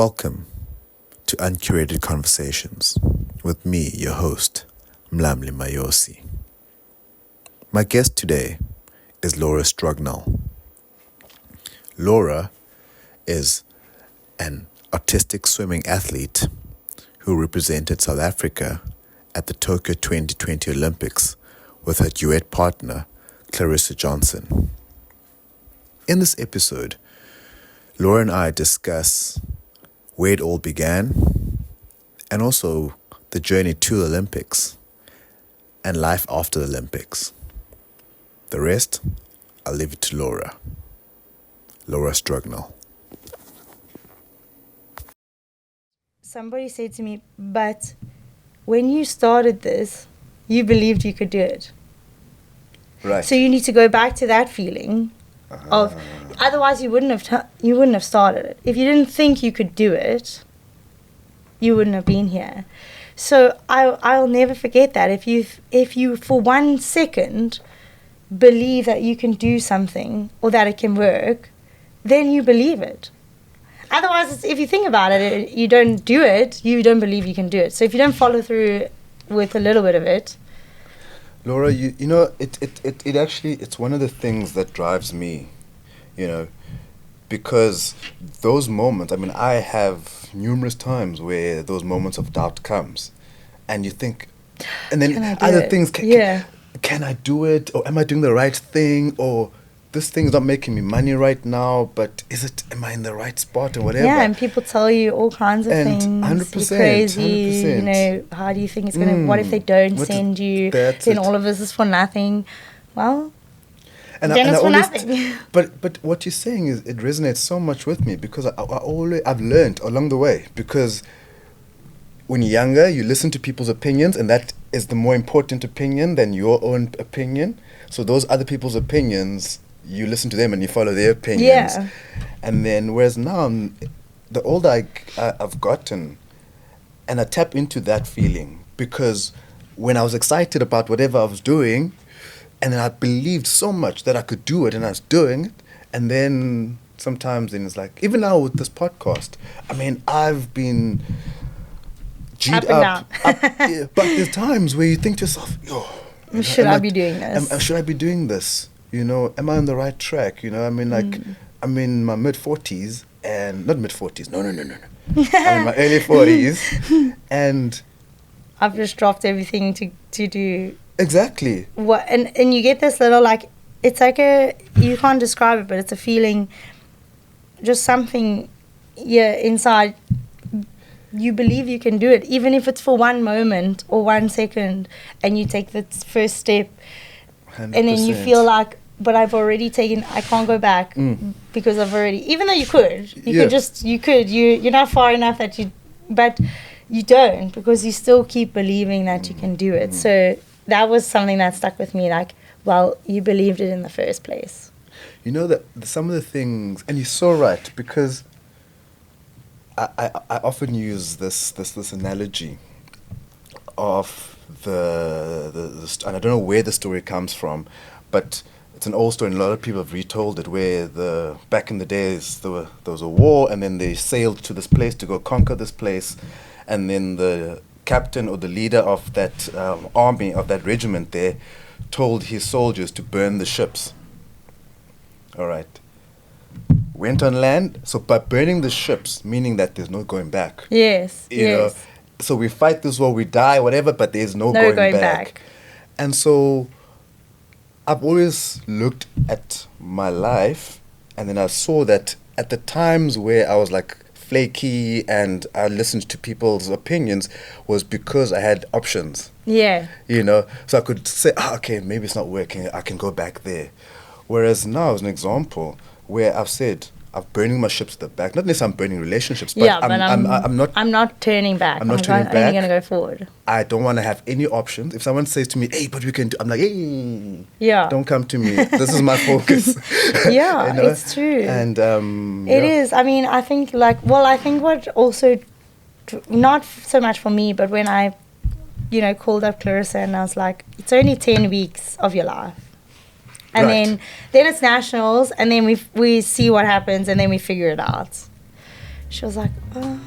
Welcome to Uncurated Conversations with me, your host, Mlamli Mayosi. My guest today is Laura Strugnell. Laura is an artistic swimming athlete who represented South Africa at the Tokyo 2020 Olympics with her duet partner, Clarissa Johnston. In this episode, Laura and I discuss where it all began and also the journey to the Olympics and life after the Olympics. The rest, I'll leave it to Laura. Laura Strugnell. Somebody said to me, but when you started this, you believed you could do it. Right. So you need to go back to that feeling of, otherwise you wouldn't have started it. If you didn't think you could do it, you wouldn't have been here. So I'll never forget that. If you for 1 second believe that you can do something or that it can work, then you believe it. Otherwise, if you think about it, you don't do it, you don't believe you can do it. So if you don't follow through with a little bit of it. Laura, you know, it actually, it's one of the things that drives me, you know, because those moments, I mean, I have numerous times where those moments of doubt comes and you think, and then other things, can I do it? Or am I doing the right thing? Or this thing's not making me money right now, but am I in the right spot or whatever? Yeah, and people tell you all kinds of things. 100%. You're crazy. 100%. You know, how do you think it's going to, what if they don't send you? Then all of this is for nothing. Well, then it's for nothing. But what you're saying is, it resonates so much with me because I've learned along the way, because when you're younger, you listen to people's opinions, and that is the more important opinion than your own opinion. So those other people's opinions, you listen to them and you follow their opinions. Yeah. And then, whereas now, the older I've gotten, and I tap into that feeling, because when I was excited about whatever I was doing, and then I believed so much that I could do it, and I was doing it, and then sometimes then it's like, even now with this podcast, I mean, I've been G'd up, yeah, but there's times where you think to yourself, should I be doing this? Should I be doing this? You know, am I on the right track? You know, I mean, like, I'm in my mid-40s, and not mid-40s, no. I'm in my early 40s, and I've just dropped everything to do. Exactly. What and you get this little, like, it's like you can't describe it, but it's a feeling, just something, inside. You believe you can do it, even if it's for 1 moment or 1 second, and you take the first step, 100%. and then you feel like, but I've already taken, I can't go back because I've already, even though you could, you're not far enough but you don't, because you still keep believing that you can do it. So that was something that stuck with me, like, well, you believed it in the first place. You know, that some of the things, and you're so right, because I often use this analogy of the and I don't know where the story comes from, but it's an old story, and a lot of people have retold it, where back in the days there was a war, and then they sailed to this place to go conquer this place, and then the captain or the leader of that army, of that regiment there, told his soldiers to burn the ships. All right. Went on land, so by burning the ships, meaning that there's no going back. Yes, you know, so we fight this war, we die, whatever, but there's no going back. And so I've always looked at my life, and then I saw that at the times where I was like flaky and I listened to people's opinions was because I had options. Yeah. You know, so I could say, okay, maybe it's not working, I can go back there. Whereas now, as an example, where I've said, I'm burning my ships to the back. Not necessarily I'm burning relationships, but I'm not turning back. I'm not turning back. I'm only going to go forward. I don't want to have any options. If someone says to me, hey, but we can do, I'm like, hey, don't come to me. This is my focus. Yeah, you know? It's true. And it is. I mean, I think what also, not so much for me, but when I, called up Clarissa and I was like, it's only 10 weeks of your life. And then it's nationals, and then we see what happens, and then we figure it out. She was like, oh,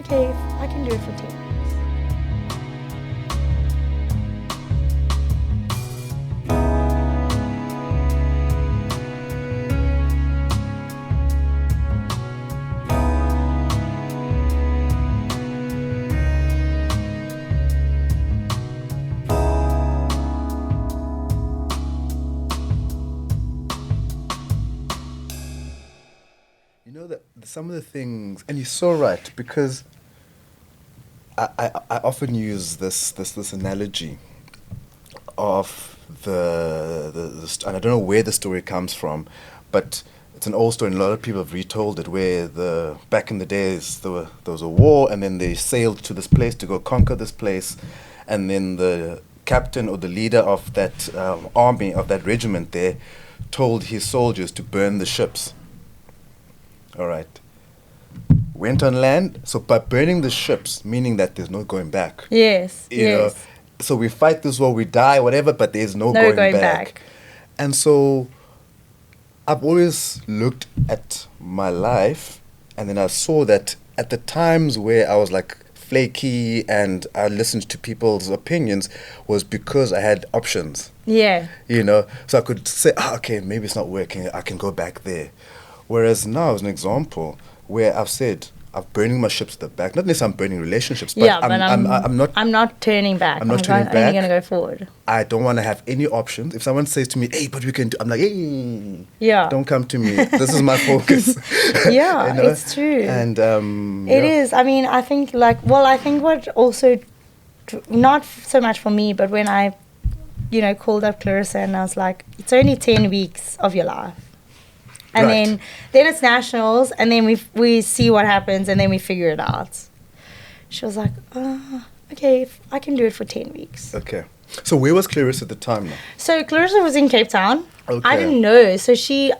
okay, I can do it for 10 weeks. You know that some of the things, and you're so right, because I often use this analogy of and I don't know where the story comes from, but it's an old story, and a lot of people have retold it, where back in the days there was a war, and then they sailed to this place to go conquer this place, and then the captain or the leader of that army, of that regiment there, told his soldiers to burn the ships. All right. Went on land. So by burning the ships, meaning that there's no going back. Yes. You know, so we fight this war, we die, whatever, but there's no going back. And so I've always looked at my life, and then I saw that at the times where I was like flaky and I listened to people's opinions was because I had options. Yeah. You know, so I could say, okay, maybe it's not working, I can go back there. Whereas now, as an example, where I've said I'm burning my ships at the back. Not necessarily I'm burning relationships, but I'm not turning back. I'm not turning back. I'm only going to go forward. I don't want to have any options. If someone says to me, "Hey, but we can do," I'm like, "Hey, yeah, don't come to me. This is my focus." Yeah, you know? It's true. And it is. I mean, I think what also, not so much for me, but when I, called up Clarissa and I was like, it's only 10 weeks of your life. And right. then it's nationals, and then we see what happens, and then we figure it out. She was like, okay, I can do it for 10 weeks. Okay. So where was Clarissa at the time now? So Clarissa was in Cape Town. Okay. I didn't know. So she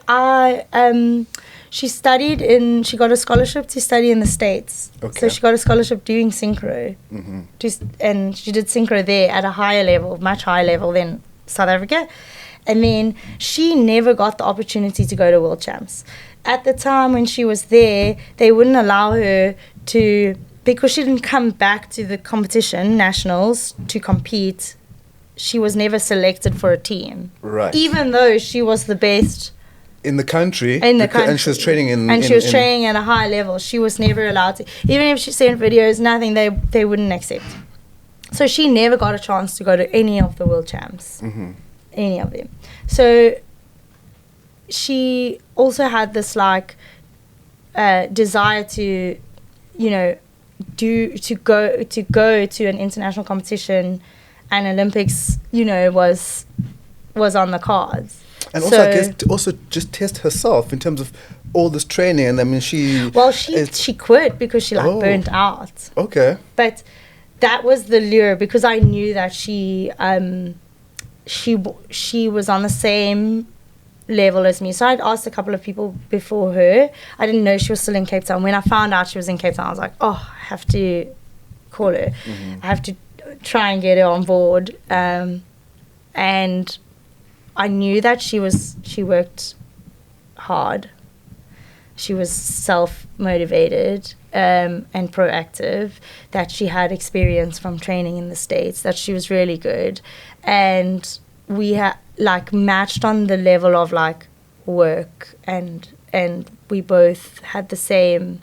studied she got a scholarship to study in the States. Okay. So she got a scholarship doing synchro. Mm-hmm. And she did synchro there at a higher level, much higher level than South Africa. And then she never got the opportunity to go to World Champs. At the time when she was there, they wouldn't allow her to, because she didn't come back to the competition, nationals, to compete. She was never selected for a team. Right. Even though she was the best in the country. And she was training training at a high level. She was never allowed to. Even if she sent videos, nothing, they wouldn't accept. So she never got a chance to go to any of the World Champs. Mm-hmm. Any of them. So she also had this desire to, go to an international competition, and Olympics, was on the cards. And also, I guess, to also just test herself in terms of all this training. And I mean, she quit because she burnt out. Okay. But that was the lure, because I knew that she was on the same level as me. So I'd asked a couple of people before her. I didn't know she was still in Cape Town. When I found out she was in Cape Town, I was like, I have to call her. Mm-hmm. I have to try and get her on board. And I knew that she worked hard. She was self-motivated and proactive, that she had experience from training in the States, that she was really good. And we had matched on the level of work, and we both had the same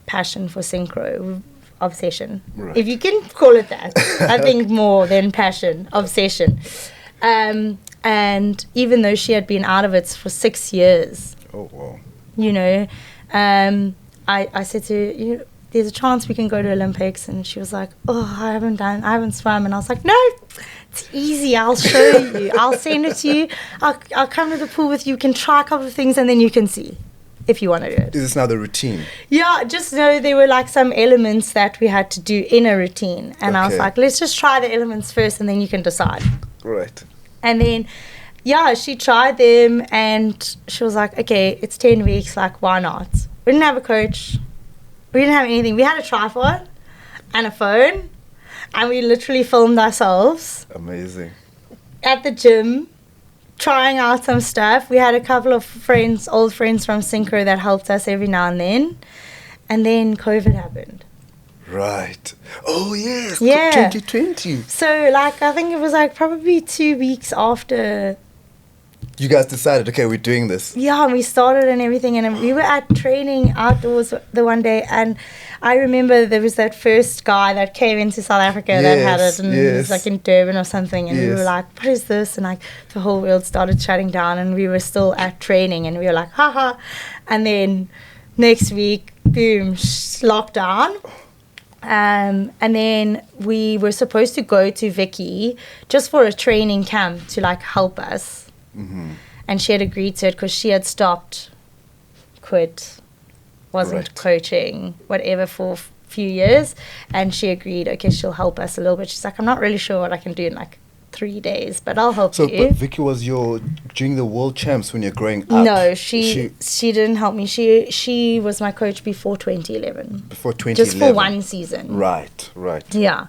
passion for synchro, obsession. Right. If you can call it that. I think more than passion, obsession. And even though she had been out of it for 6 years. Oh, wow. I said to her, there's a chance we can go to Olympics. And she was like, I haven't swum. And I was like, no, it's easy. I'll show you. I'll send it to you. I'll come to the pool with you. You can try a couple of things, and then you can see if you want to do it. Is this now the routine? Yeah, just know there were some elements that we had to do in a routine. And I was like, let's just try the elements first, and then you can decide. Right. And then, she tried them, and she was like, okay, it's 10 weeks, why not? We didn't have a coach. We didn't have anything. We had a tripod and a phone, and we literally filmed ourselves. Amazing. At the gym, trying out some stuff. We had a couple of old friends from Synchro that helped us every now and then. And then COVID happened. Right. Oh, yes. Yeah. 2020. So, like, I think it was, like, probably 2 weeks after. You guys decided, okay, we're doing this. Yeah, and we started and everything. And we were at training outdoors the one day. And I remember there was that first guy that came into South Africa that had it. And he was, like, in Durban or something. And we were like, what is this? And, like, the whole world started shutting down. And we were still at training. And we were like, haha. And then next week, boom, lockdown. And then we were supposed to go to Vicky just for a training camp to, like, help us. Mm-hmm. And she had agreed to it because she had quit, wasn't coaching, whatever, for a few years. And she agreed, okay, she'll help us a little bit. She's like, I'm not really sure what I can do in, like, 3 days, but I'll help you. So, but Vicky was during the World Champs when you're growing up? No, she didn't help me. She was my coach before 2011. Before 2011? Just for one season. Right. Yeah.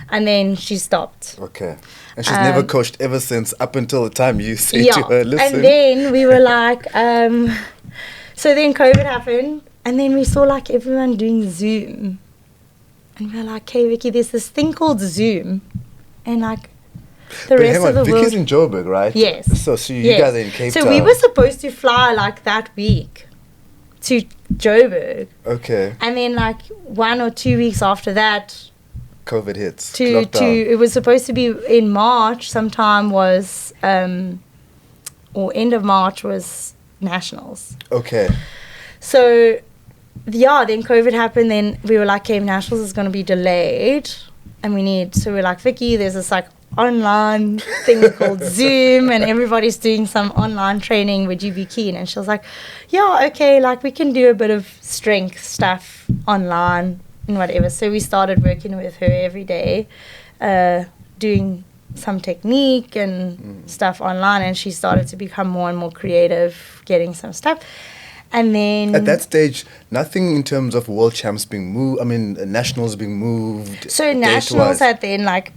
And then she stopped. Okay. And she's never coached ever since, up until the time you said to her, listen. And then we were like, so then COVID happened, and then we saw, like, everyone doing Zoom. And we were like, hey, Vicky, there's this thing called Zoom. And, like, the rest of the world. Vicky's in Joburg, right? Yes. So you guys are in Cape Town. So we were supposed to fly, like, that week to Joburg. Okay. And then, like, 1 or 2 weeks after that, COVID hits. It was supposed to be in March sometime was, or end of March was Nationals. Okay. So, yeah, then COVID happened. Then we were like, okay, Nationals is going to be delayed. And so we're like, Vicky, there's this, like, online thing called Zoom, and everybody's doing some online training. Would you be keen? And she was like, yeah, okay, like, we can do a bit of strength stuff online and whatever. So we started working with her every day, doing some technique and stuff online, and she started to become more and more creative, getting some stuff. And then at that stage, nothing in terms of World Champs being moved, Nationals being moved. So Nationals had then, like,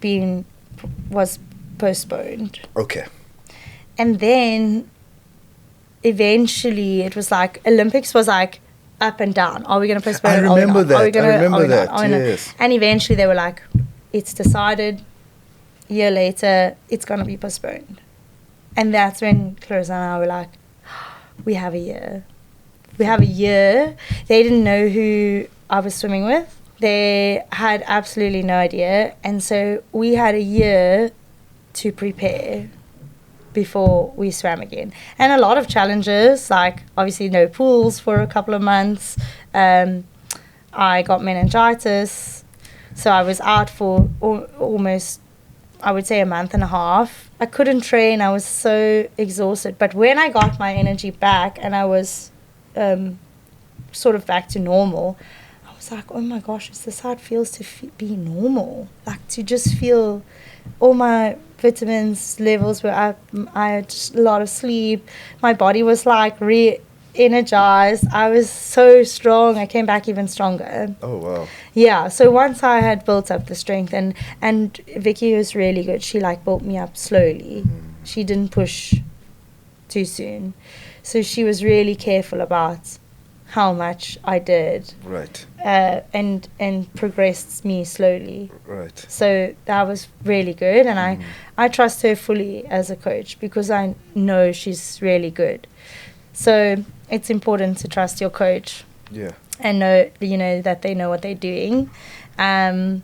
was postponed. Okay. And then eventually it was like Olympics was like up and down. Are we going to postpone it? I remember that. Yes. And eventually they were like, it's decided, a year later, it's going to be postponed. And that's when Clarissa and I were like, we have a year. They didn't know who I was swimming with. They had absolutely no idea. And so we had a year to prepare before we swam again. And a lot of challenges, like obviously no pools for a couple of months. I got meningitis. So I was out for almost, I would say, a month and a half. I couldn't train. I was so exhausted. But when I got my energy back and I was sort of back to normal, I was like, oh my gosh, is this how it feels to be normal? Like, to just feel all my vitamins levels were up. I had just a lot of sleep. My body was like re-energized. I was so strong. I came back even stronger. Oh, wow. Yeah, so once I had built up the strength, and Vicky was really good. She, like, built me up slowly. She didn't push too soon. So she was really careful about how much I did. Right. And progressed me slowly. Right. So that was really good, and I trust her fully as a coach because I know she's really good. So it's important to trust your coach. Yeah. And know, that they know what they're doing. And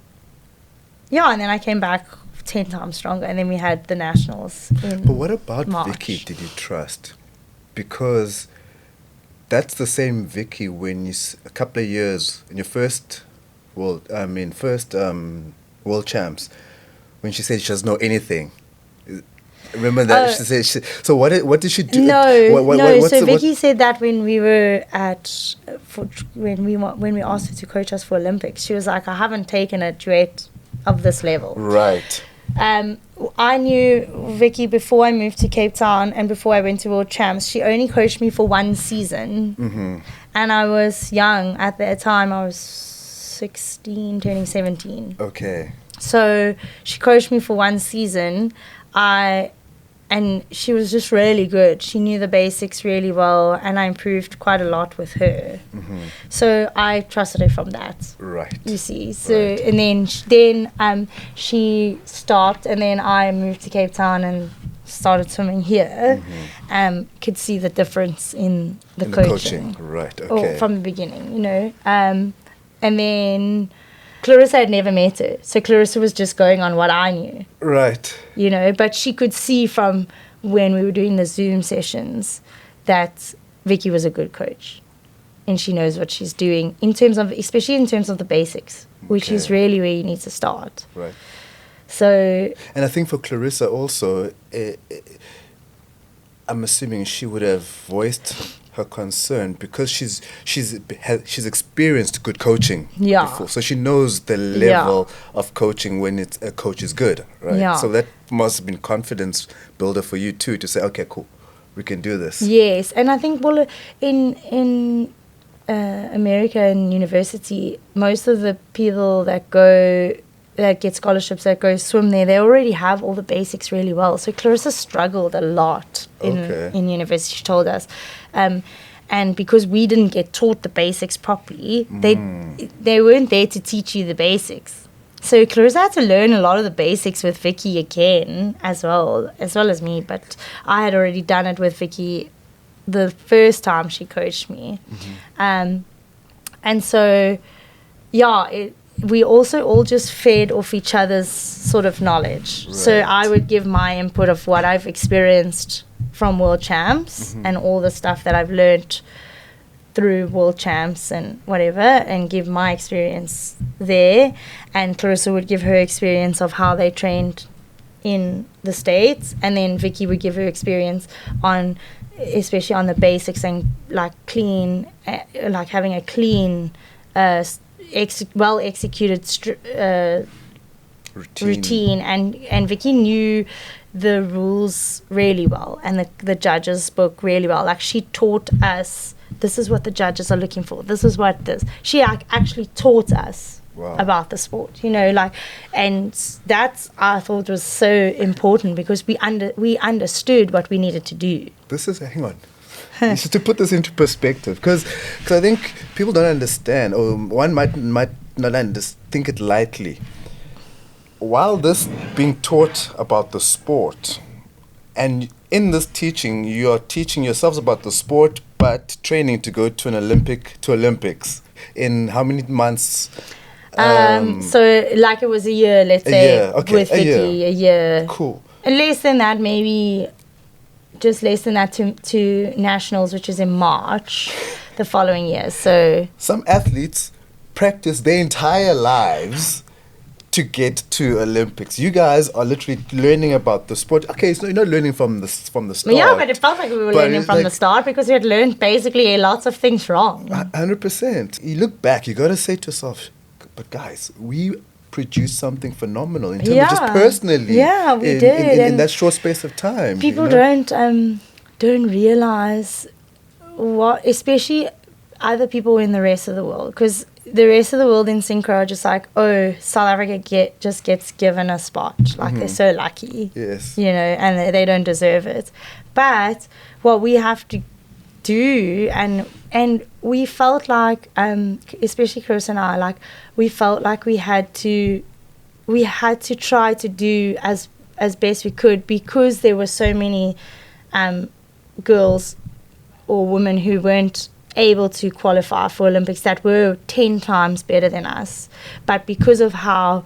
then I came back 10 times stronger, and then we had the Nationals in But what about March. Vicky did you trust? Because that's the same Vicky when a couple of years in your first World Champs, when she said she doesn't know anything. Remember that she said. So what did she do? So Vicky said that when we were when we asked her to coach us for Olympics, she was like, I haven't taken a duet of this level. Right. I knew Vicky before I moved to Cape Town and before I went to World Champs. She only coached me for one season, and I was young at that time. I was 16, turning 17. Okay. So she coached me for one season. And and she was just really good. She knew the basics really well, and I improved quite a lot with her. So I trusted her from that. Right. You see. So Right. and then she stopped, and then I moved to Cape Town and started swimming here. Could see the difference in the coaching. Right. Or Okay. from the beginning, you know. And then Clarissa had never met her, so Clarissa was just going on what I knew. Right. You know, but she could see from when we were doing the Zoom sessions that Vicky was a good coach, and she knows what she's doing especially in terms of the basics, which is Okay. really where you need to start. Right. So And I think for Clarissa also, I'm assuming she would have voiced her concern because she's experienced good coaching Yeah. before, so she knows the level of coaching when a coach is good, right? Yeah. So that must have been confidence builder for you too, to say, okay, cool, we can do this. yes, and I think in America and university, most of the people that get scholarships, that go swim there, they already have all the basics really well. So Clarissa struggled a lot in university, she told us. And because we didn't get taught the basics properly, they weren't there to teach you the basics. So Clarissa had to learn a lot of the basics with Vicky again, as well as me. But I had already done it with Vicky the first time she coached me. And so, we also all just fed off each other's sort of knowledge. Right. So I would give my input of what I've experienced from World Champs and all the stuff that I've learned through World Champs and whatever, and give my experience there. And Clarissa would give her experience of how they trained in the States, and then Vicky would give her experience especially on the basics and like clean, like having a clean, well executed routine. And Vicky knew the rules really well, and the judges spoke really well. Like, she taught us, this is what the judges are looking for, this is what this, she actually taught us about the sport, you know, like, and that I thought was so important because we understood what we needed to do. Hang on. Just to put this into perspective, because I think people don't understand, or one might not think it lightly. While this being taught about the sport, and in this teaching, you are teaching yourselves about the sport, but training to go to Olympics in how many months? So like it was a year, let's say, with Vicky, a year. Cool. And less than that, maybe just less than that to nationals, which is in March the following year. So some athletes practice their entire lives to get to Olympics. You guys are literally learning about the sport. Okay, so you're not learning from the start. Yeah, but it felt like we were learning from the start because we had learned basically lots of things wrong. 100%. You look back, you got to say to yourself, but guys, we produced something phenomenal in terms of just personally. Yeah, we did. In that short space of time. People don't realize what, especially other people in the rest of the world, because the rest of the world in synchro are just like, oh, South Africa just gets given a spot. Like, they're so lucky. Yes. You know, and they don't deserve it. But what we have to do, and we felt like, especially Clarissa and I, like, we felt like we had to try to do as best we could, because there were so many girls or women who weren't able to qualify for Olympics that were 10 times better than us. But because of how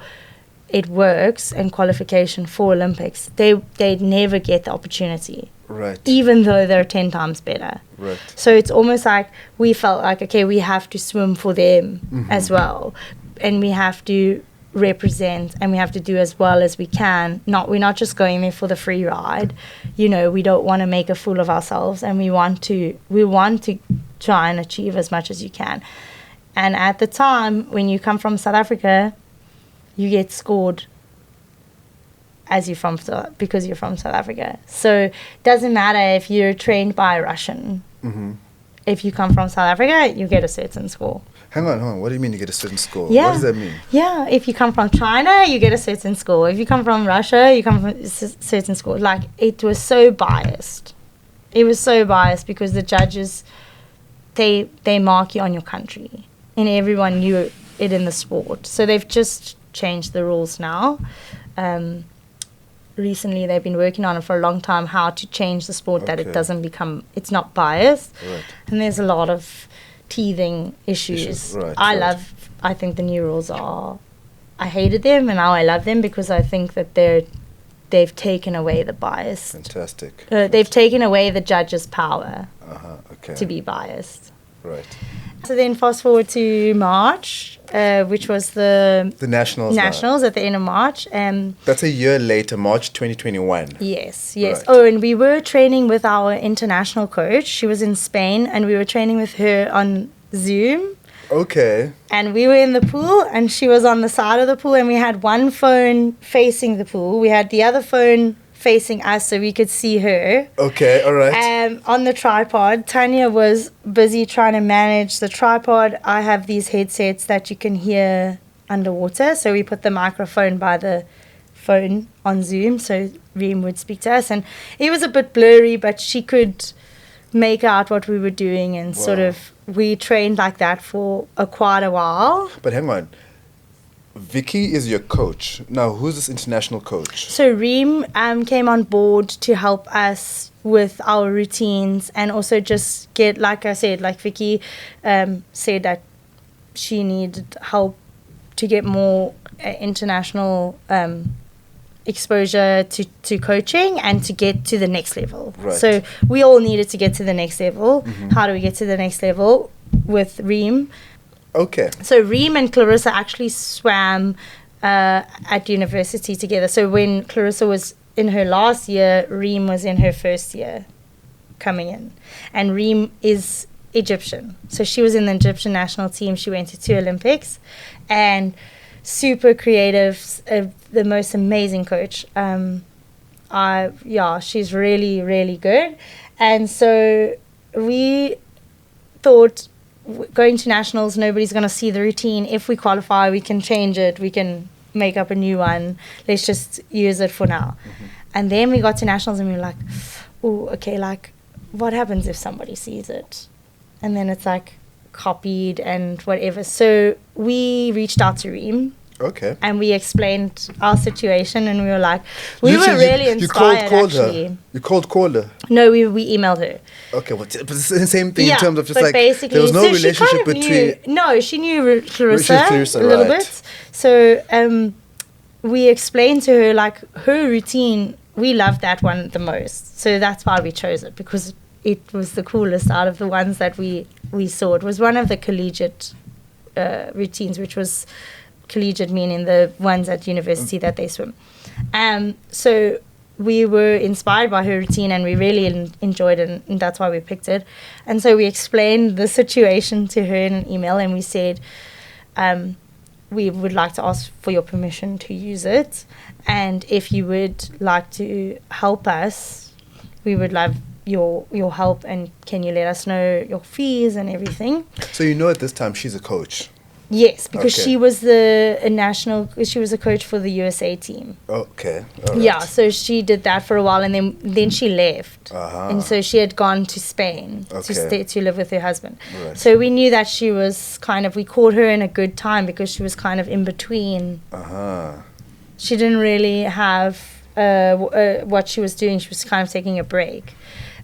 it works and qualification for Olympics, they never get the opportunity. Right. Even though they're 10 times better. Right. So it's almost like we felt like, okay, we have to swim for them as well. And we have to represent, and we have to do as well as we can. We're not just going there for the free ride. You know, we don't want to make a fool of ourselves, and we want to try and achieve as much as you can. And at the time, when you come from South Africa, you get scored because you're from South Africa. So it doesn't matter if you're trained by a Russian. if you come from South Africa, you get a certain score. Hang on. What do you mean you get a certain score? Yeah. What does that mean? Yeah, if you come from China, you get a certain score. If you come from Russia, you come from a certain score. Like, it was so biased. It was so biased because the judges, they mark you on your country. And everyone knew it in the sport. So they've just changed the rules now. Recently, they've been working on it for a long time, how to change the sport that it doesn't become, it's not biased. Right. And there's a lot of teething issues. Right, I think the new rules I hated them, and now I love them because I think that they've taken away the bias. Fantastic. They've taken away the judge's power Okay. to be biased. Right. So then fast forward to March, which was the Nationals at the end of March. That's a year later, March 2021. Yes. Right. Oh, and we were training with our international coach. She was in Spain, and we were training with her on Zoom. Okay. And we were in the pool, and she was on the side of the pool, and we had one phone facing the pool. We had the other phone facing us so we could see her. Okay, all right. On the tripod, Tanya was busy trying to manage the tripod. I have these headsets that you can hear underwater, so we put the microphone by the phone on Zoom so Reem would speak to us, and it was a bit blurry, but she could make out what we were doing, and sort of we trained like that for quite a while. But hang on. Vicky is your coach. Now, who's this international coach? So Reem came on board to help us with our routines, and also just get, like I said, like Vicky said that she needed help to get more international exposure to coaching and to get to the next level. Right. So we all needed to get to the next level. Mm-hmm. How do we get to the next level? With Reem. Okay. So Reem and Clarissa actually swam at university together. So when Clarissa was in her last year, Reem was in her first year coming in. And Reem is Egyptian. So she was in the Egyptian national team. She went to 2 Olympics. And super creative, the most amazing coach. She's really, really good. And so we thought, going to nationals, nobody's going to see the routine. If we qualify, we can change it. We can make up a new one. Let's just use it for now. Mm-hmm. And then we got to nationals and we were like, oh, okay, like, what happens if somebody sees it? And then it's like copied and whatever. So we reached out to Reem. Okay. And we explained our situation, and we were like, we were really inspired, actually. You called her? No, we emailed her. Okay, but it's the same thing in terms of just like, basically, there was no relationship between... She knew Clarissa a little right. bit. So we explained to her, like, her routine, we loved that one the most. So that's why we chose it, because it was the coolest out of the ones that we saw. It was one of the collegiate routines, which was... collegiate meaning the ones at university that they swim. So we were inspired by her routine, and we really enjoyed it, and that's why we picked it. And so we explained the situation to her in an email, and we said, we would like to ask for your permission to use it, and if you would like to help us, we would love your help, and can you let us know your fees and everything. So you know at this time she's a coach? Yes, because she was she was a coach for the USA team. Okay. All right. Yeah, so she did that for a while, and then she left. Uh-huh. And so she had gone to Spain to live with her husband. Right. So we knew that she was we caught her in a good time, because she was kind of in between. Uh-huh. She didn't really have what she was doing. She was kind of taking a break.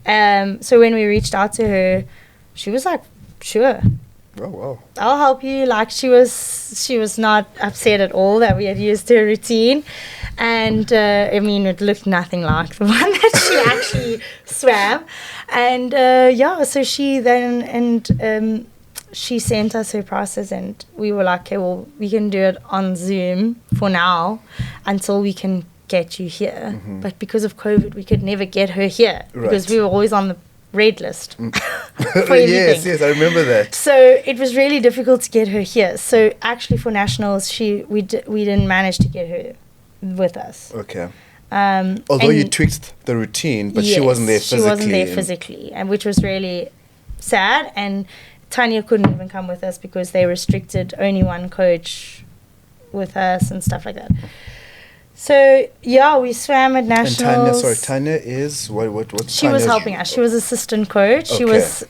So when we reached out to her, she was like, sure. Oh, wow. I'll help you. Like, she was not upset at all that we had used her routine. And, I mean, it looked nothing like the one that she actually swam. And, so she then, she sent us her prices, and we were like, okay, well, we can do it on Zoom for now until we can get you here. Mm-hmm. But because of COVID, we could never get her here, because we were always on the red list. Yes, I remember that. So it was really difficult to get her here. So actually for nationals, we didn't manage to get her with us. Okay. Although you tweaked the routine, but she wasn't there physically. And which was really sad. And Tanya couldn't even come with us because they restricted only one coach with us and stuff like that. So yeah, we swam at nationals. And Tanya is what? She was helping us. She was assistant coach. Okay. She was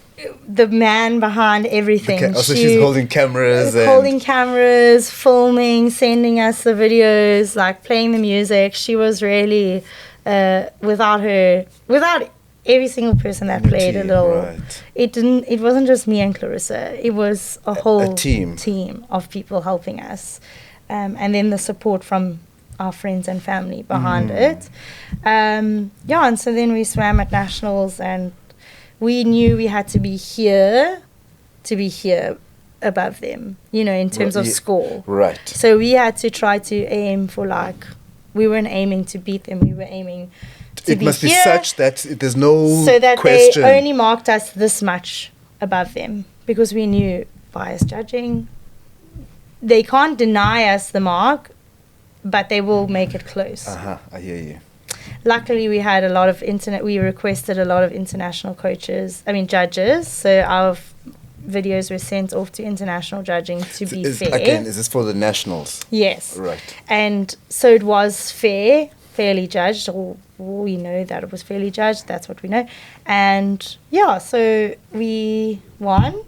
the man behind everything. Okay. Also, she's holding cameras. Holding cameras, filming, sending us the videos, like playing the music. She was really, without every single person that played a little. Right. It wasn't just me and Clarissa. It was a whole team of people helping us, and then the support from our friends and family behind it. And so then we swam at nationals, and we knew we had to be here above them, in terms of score. Right. So we had to try to aim for, like, we weren't aiming to beat them, we were aiming to be must be here, such that there's no so that question. they only marked us this much above them, because we knew biased judging. They can't deny us the mark, but they will make it close. I hear you. Luckily, we had we requested a lot of international judges. So our videos were sent off to international judging to be fair. Again, is this for the nationals? Yes. Right. And so it was fairly judged, or we know that it was fairly judged. That's what we know. And yeah, so we won.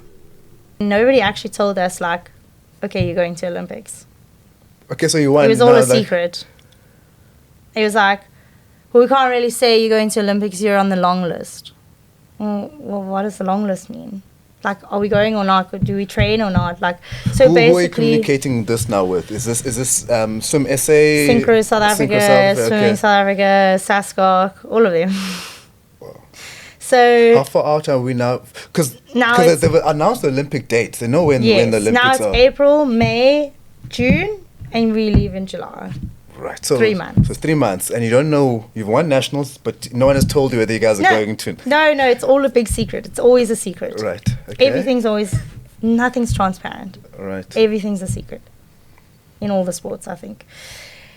Nobody actually told us, like, okay, you're going to Olympics. Okay, so you won. It was all a secret. It was like, well, we can't really say you're going to Olympics, you're on the long list. Well, what does the long list mean? Like, are we going or not? Do we train or not? Like, so basically... Who are you communicating this now with? Is this Swim SA? Synchro South Africa, Swimming South Africa, SASCOC, all of them. Wow. So... How far out are we now? Because they've announced the Olympic dates. They know when the Olympics are. Now it's April, May, June, and we leave in July. Right. So 3 months. So 3 months. And you don't know, you've won nationals, but no one has told you whether you guys are going to. No, it's all a big secret. It's always a secret. Right. Okay. Nothing's transparent. Right. Everything's a secret. In all the sports, I think.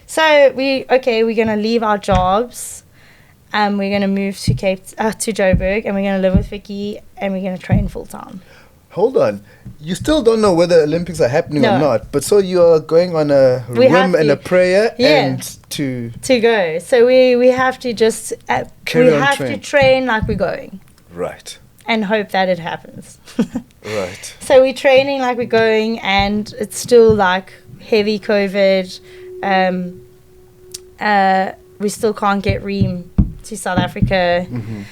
So we're going to leave our jobs. We're going to move to Joburg, and we're going to live with Vicky, and we're going to train full time. Hold on. You still don't know whether Olympics are happening or not, but so you are going on a whim and a prayer and to go. So we have to just to train like we're going. Right. And hope that it happens. Right. So we're training like we're going, and it's still like heavy COVID. We still can't get Reem to South Africa. Mm-hmm.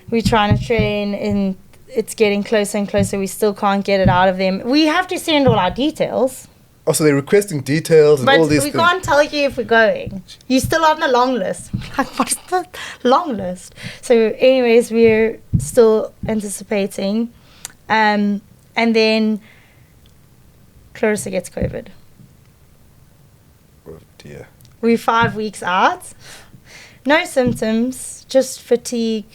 We're trying to train in. It's getting closer and closer. We still can't get it out of them. We have to send all our details. Oh, so they're requesting details and all these things. But we can't tell you if we're going. You're still on the long list. Like, what's the long list? So anyways, we're still anticipating. And then Clarissa gets COVID. Oh, dear. We're 5 weeks out. No symptoms, just fatigue.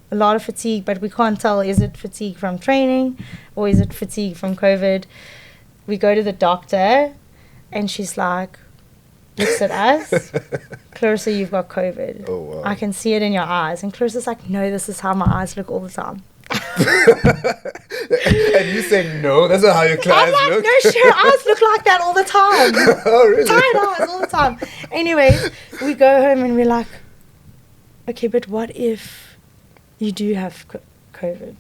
A lot of fatigue, but we can't tell, is it fatigue from training or is it fatigue from COVID? We go to the doctor and she's like, looks at us, Clarissa, you've got COVID. Oh, wow. I can see it in your eyes. And Clarissa's like, no, this is how my eyes look all the time. And you say, no, that's not how your clients I'm like, look. no, sure, eyes look like that all the time. Oh, really? Tired eyes all the time. Anyway, we go home and we're like, okay, but what if you do have COVID?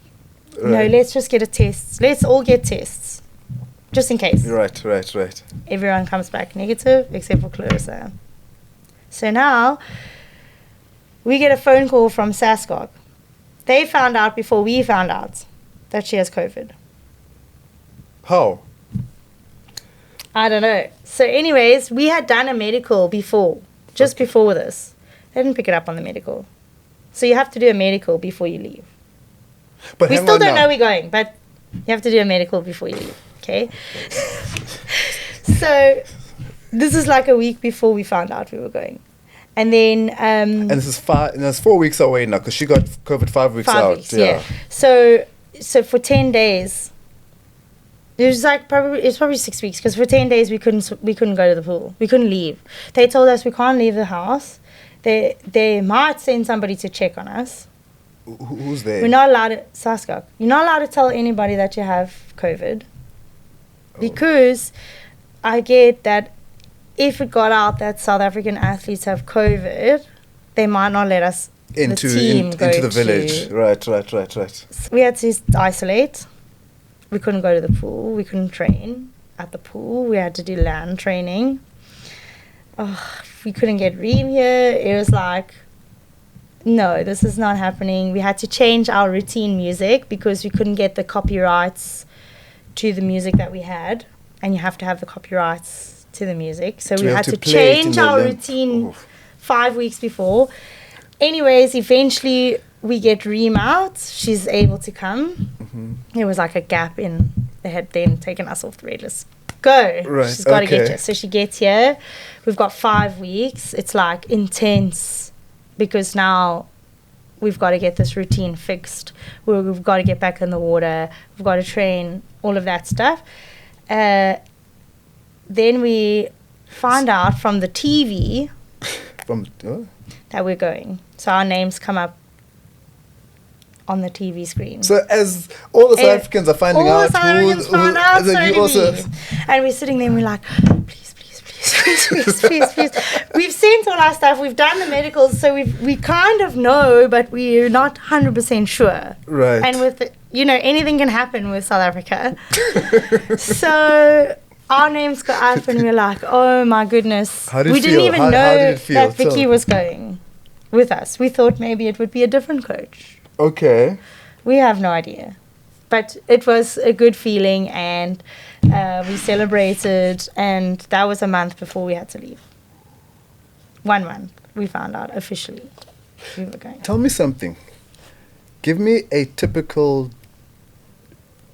Right. No, let's just get a test. Let's all get tests, just in case. Right. Everyone comes back negative except for Clarissa. So now we get a phone call from SASCOC. They found out before we found out that she has COVID. How? I don't know. So anyways, we had done a medical before, before this. They didn't pick it up on the medical. So you have to do a medical before you leave. But we still don't know we're going, but you have to do a medical before you leave, okay? So this is like a week before we found out we were going. And then... and this is 4 weeks away now, because she got COVID 5 weeks out. 5 weeks, yeah. So for 10 days... It's probably 6 weeks, because for 10 days we couldn't go to the pool. We couldn't leave. They told us we can't leave the house. They might send somebody to check on us, Who's there? We're not allowed to, Saskok, you're not allowed to tell anybody that you have COVID. Because I get that if it got out that South African athletes have COVID, they might not let us into the village. Right. So we had to isolate. We couldn't go to the pool. We couldn't train at the pool. We had to do land training. We couldn't get Reem here. It was like, no, this is not happening. We had to change our routine music because we couldn't get the copyrights to the music that we had. And you have to have the copyrights to the music. So we had to change our routine 5 weeks before. Anyways, eventually we get Reem out. She's able to come. There was like a gap in, they had then taken us off the red list. Go. Right. She's got to get here. So she gets here. We've got 5 weeks. It's like intense because now we've got to get this routine fixed. We've got to get back in the water. We've got to train, all of that stuff. Then we find out from the TV that we're going. So our names come up on the TV screen. So as all the South Africans are finding out, all the South Africans found out, so did we. And we're sitting there and we're like, please. We've sent all our stuff. We've done the medicals, so we kind of know, but we're not 100% sure. Right. And with anything can happen with South Africa. So our names got up, and we're like, oh my goodness. We didn't even know that Vicky was going with us. We thought maybe it would be a different coach. Okay. We have no idea. But it was a good feeling, and we celebrated, and that was a month before we had to leave. 1 month, we found out officially we were going. Tell me something. Give me a typical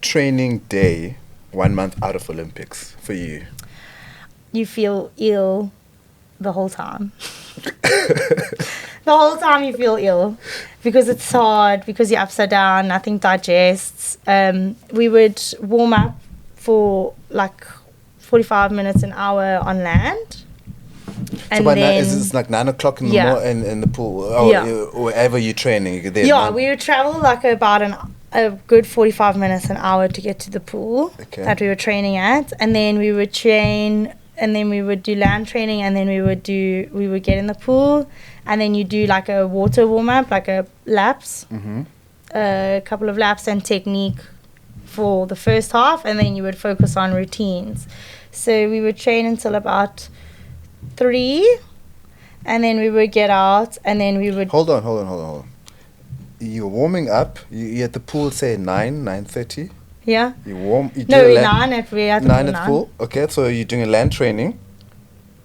training day 1 month out of Olympics for you. You feel ill the whole time. The whole time you feel ill because it's hard, because you're upside down, nothing digests. We would warm up for like 45 minutes, an hour on land. And so by then, it's like 9 o'clock in the in the pool, or wherever you're training. You're there we would travel like about a good 45 minutes, an hour to get to the pool that we were training at. And then we would train, and then we would do land training, and then we would get in the pool, and then you do like a water warm up, like a laps, a couple of laps and technique for the first half, and then you would focus on routines. So we would train until about 3, and then we would get out, and then we would... Hold on. You're warming up, you're at the pool, say 9:30? Yeah. You warm... You no, we're 9 at the pool. Okay, so you're doing a land training.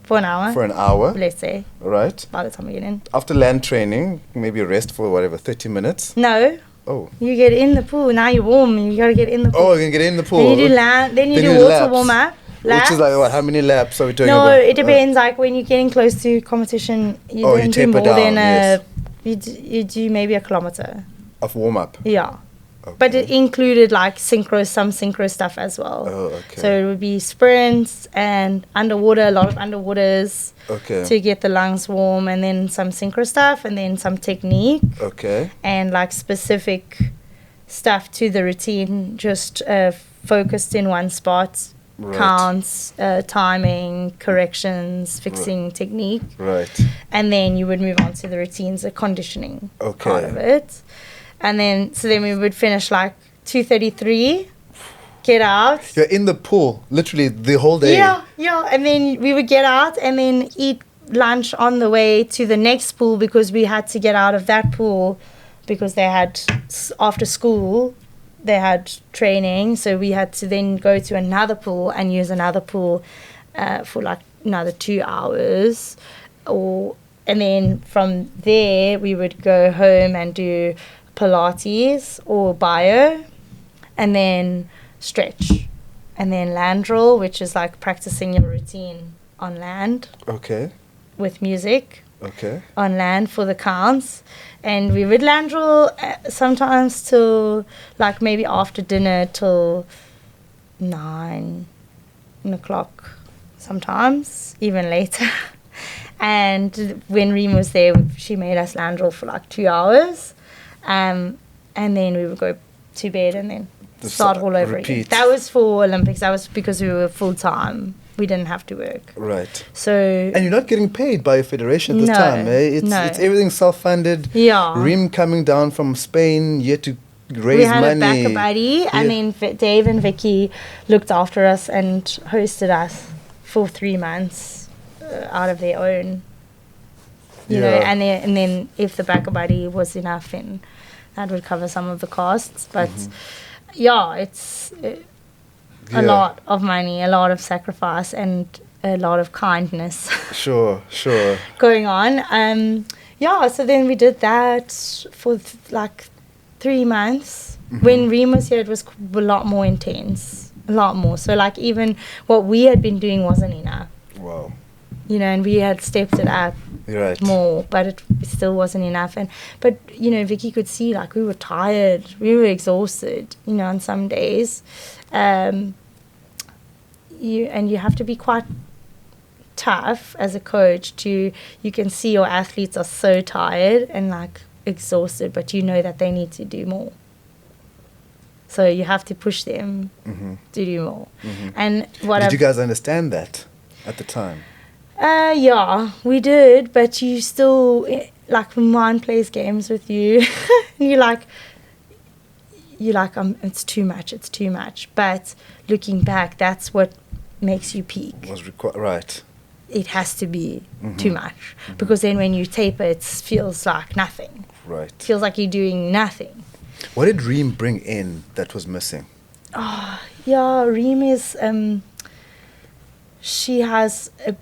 For an hour. Let's say. Right. By the time we get in. After land training, maybe rest for 30 minutes? No. Oh. You get in the pool. Now you're warm. You got to get in the pool. Oh, you can get in the pool. Then you do land. Then you do water laps. warm up. Laps. Which is like what? How many laps are we doing? No, it depends. Like when you're getting close to competition, you do more than you do maybe a kilometer of warm up. Yeah. Okay. But it included like some synchro stuff as well. Oh, okay. So it would be sprints and underwater, a lot of underwaters to get the lungs warm, and then some synchro stuff, and then some technique. Okay. And like specific stuff to the routine, just focused in one spot. Right. Counts, timing, corrections, fixing technique. Right. And then you would move on to the routines, the conditioning part of it. And then, so we would finish like 2:33, get out. You're in the pool, literally the whole day. Yeah. And then we would get out and then eat lunch on the way to the next pool, because we had to get out of that pool because they had, after school, they had training. So we had to then go to another pool and use another pool for like another 2 hours. And then from there, we would go home and do Pilates or bio, and then stretch, and then land drill, which is like practicing your routine on land. Okay. With music. Okay. On land for the counts. And we would land drill sometimes till like maybe after dinner till 9 o'clock, sometimes even later. And when Reem was there, she made us land drill for like 2 hours. and then we would go to bed and then start all over again. repeat. That was for Olympics. That was because we were full time. We didn't have to work. Right. So And you're not getting paid by your federation at this No, time, eh? no. It's everything self-funded. yeah, Reem coming down from Spain, you had to raise we had money. a backup buddy, and then Dave and Vicky looked after us and hosted us for 3 months out of their own. You know, and then if the backup buddy was enough, then that would cover some of the costs. But yeah, it's a lot of money, a lot of sacrifice, and a lot of kindness Sure. going on. Yeah, so then we did that for like 3 months. When Reem was here, it was a lot more intense, a lot more. So like even what we had been doing wasn't enough. Wow. You know, and we had stepped it up Right. more, but it still wasn't enough. But you know, Vicky could see like we were tired, we were exhausted. You know, on some days, you have to be quite tough as a coach. You can see your athletes are so tired and like exhausted, but you know that they need to do more. So you have to push them to do more. And what Did you guys understand that at the time? Yeah, we did, but you still, like, when mine plays games with you, and you're like, it's too much. But looking back, that's what makes you peak. Right. It has to be too much, because then when you taper, it feels like nothing. Right. It feels like you're doing nothing. What did Reem bring in that was missing? Yeah, Reem is, she has a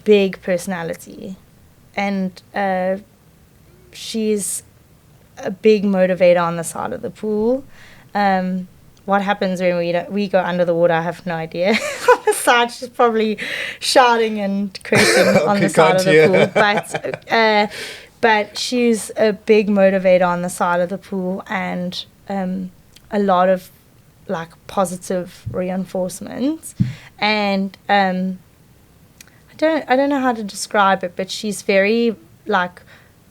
big personality, and she's a big motivator on the side of the pool. What happens when we go under the water, I have no idea. On the side, she's probably shouting and cursing on the side of the pool. But she's a big motivator on the side of the pool, and a lot of like positive reinforcement. And I don't know how to describe it, but she's very like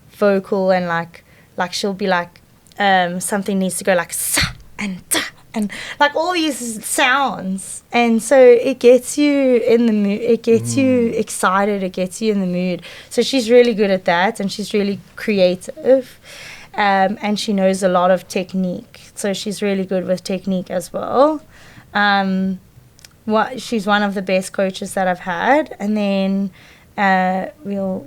vocal, and like she'll be like something needs to go like sa and da, and like all these sounds, and so it gets you in the mood, it gets you excited, it gets you in the mood. So she's really good at that, and she's really creative, and she knows a lot of technique, so she's really good with technique as well. She's one of the best coaches that I've had, and then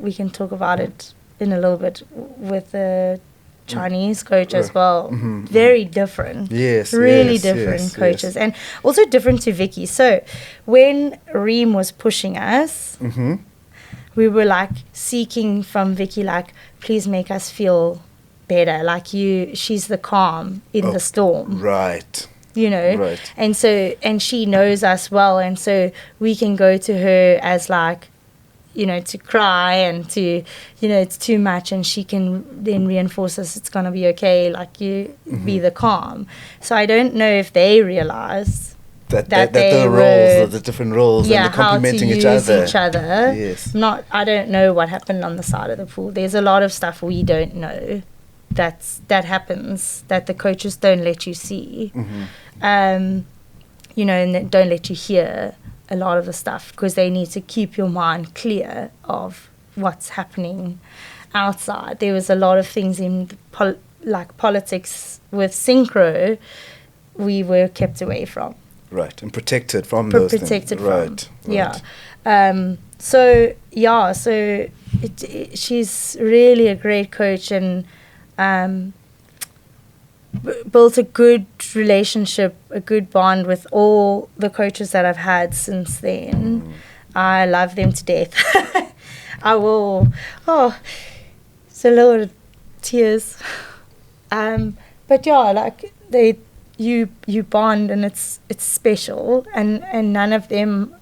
we can talk about it in a little bit with the Chinese coach as well. Very different. Really different coaches. And also different to Vicky. So when Reem was pushing us, we were like seeking from Vicky, like, please make us feel better. Like she's the calm in the storm. Right. You know, Right. and she knows us well, and so we can go to her as like, you know, to cry and to, you know, it's too much, and she can then reinforce us, it's gonna be okay, like you be the calm. So I don't know if they realize that they roles, the different roles, and they're complementing each other. Yes. I don't know what happened on the side of the pool. There's a lot of stuff we don't know that happens, that the coaches don't let you see. You know, and don't let you hear a lot of the stuff, because they need to keep your mind clear of what's happening outside. There was a lot of things in politics with synchro we were kept away from. Right, and protected from those things. Protected from. Right. Yeah. So she's really a great coach, and built a good relationship, a good bond with all the coaches that I've had since then. I love them to death. I will. Oh, it's a little tears. But yeah, like you bond, and it's special, and none of them,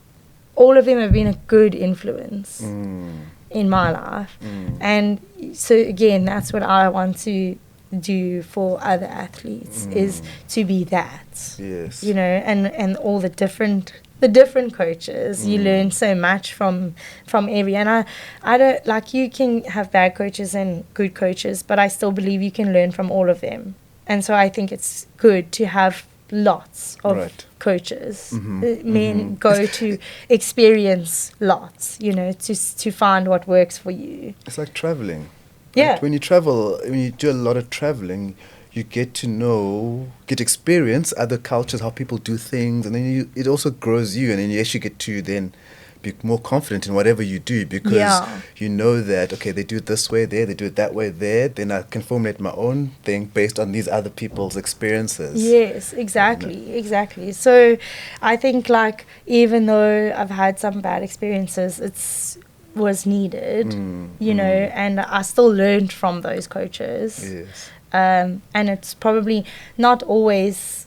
all of them have been a good influence in my life. And so again, that's what I want to do for other athletes, is to be that. Yes. You know, and all the different the different coaches. You learn so much from every, and I don't, like, you can have bad coaches and good coaches, but I still believe you can learn from all of them. And so I think it's good to have lots of coaches. Men go to experience lots, you know, to find what works for you. It's like traveling. Yeah. Right? When you do a lot of traveling, you get to experience other cultures, how people do things, and then it also grows you, and then you actually get to then be more confident in whatever you do, because you know that, okay, they do it this way there, they do it that way there, then I can formulate my own thing based on these other people's experiences. Yes, exactly. So I think, like, even though I've had some bad experiences, was needed, you know, and I still learned from those coaches. Yes. And it's probably not always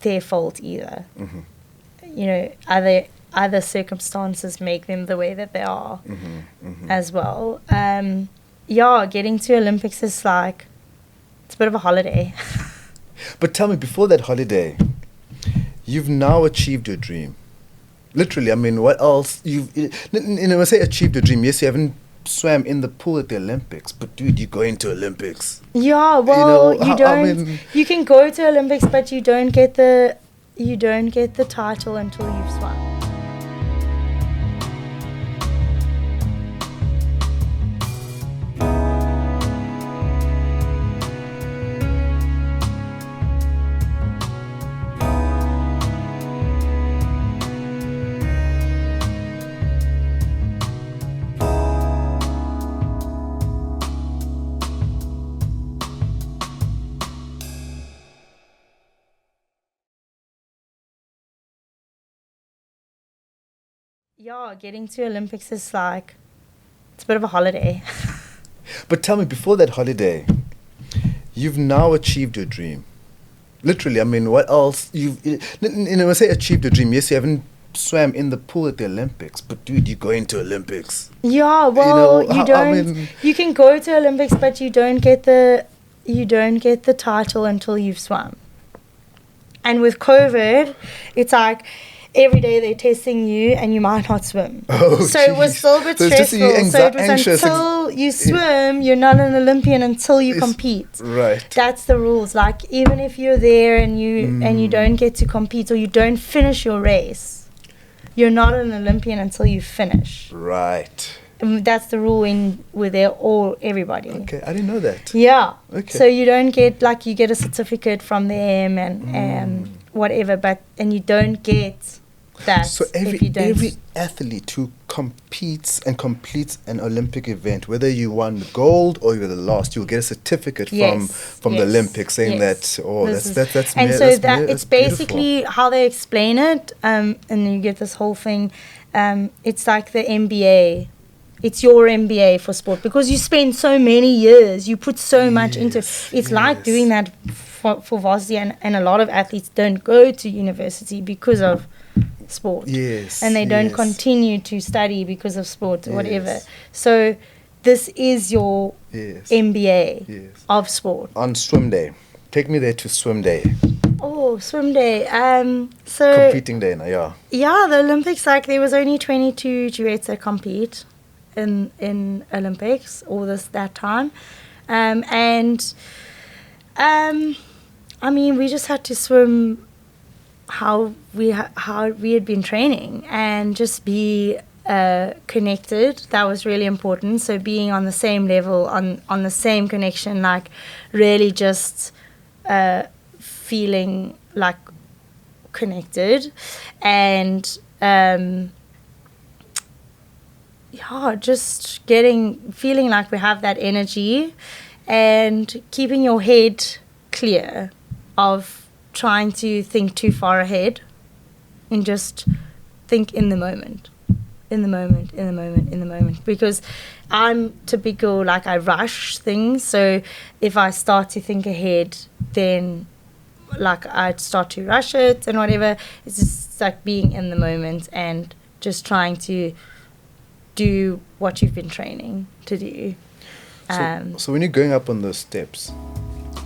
their fault either. You know, other circumstances make them the way that they are as well. Getting to Olympics is like, it's a bit of a holiday. But tell me, before that holiday, you've now achieved your dream. Literally, I mean, what else? When I say achieved your dream, yes, you haven't swam in the pool at the Olympics, but dude, you're going to Olympics. Yeah, well, you can go to Olympics, but you don't get the title until you've swum. Yeah, getting to Olympics is like, it's a bit of a holiday. But tell me, before that holiday, you've now achieved your dream. Literally, I mean, what else? When I say achieved your dream, yes, you haven't swam in the pool at the Olympics, but dude, you're going to Olympics. Yeah, well, you can go to Olympics, but you don't get the title until you've swum. And with COVID, it's like, every day they're testing you and you might not swim. So it was still a bit stressful. So it was until you swim, you're not an Olympian until you compete. Right. That's the rules. Like, even if you're there and you don't get to compete or you don't finish your race, you're not an Olympian until you finish. Right. And that's the rule with everybody. Okay, I didn't know that. Yeah. Okay. So you don't get, like, you get a certificate from them and whatever, and you don't get that. So every athlete who competes and completes an Olympic event, whether you won gold or you're the last, you'll get a certificate from the Olympics saying that. That's and so it's basically how they explain it, and you get this whole thing. It's like the MBA. It's your MBA for sport, because you spend so many years, you put so much into it. It's like doing that for varsity, and a lot of athletes don't go to university because of sport. Yes. And they don't continue to study because of sport or whatever. So this is your MBA of sport. On swim day. Take me there to swim day. Oh, swim day. Competing day now, yeah. Yeah, the Olympics, like, there was only 22 duets that compete in Olympics that time. I mean, we just had to swim how we had been training and just be connected. That was really important. So being on the same level, on the same connection, like, really just feeling like connected, and just feeling like we have that energy, and keeping your head clear of trying to think too far ahead, and just think in the moment, because I'm typical, like, I rush things. So if I start to think ahead, then, like, I'd start to rush it and whatever. It's just like being in the moment and just trying to do what you've been training to do. So when you're going up on those steps,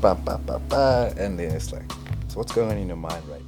and then it's like, so what's going on in your mind right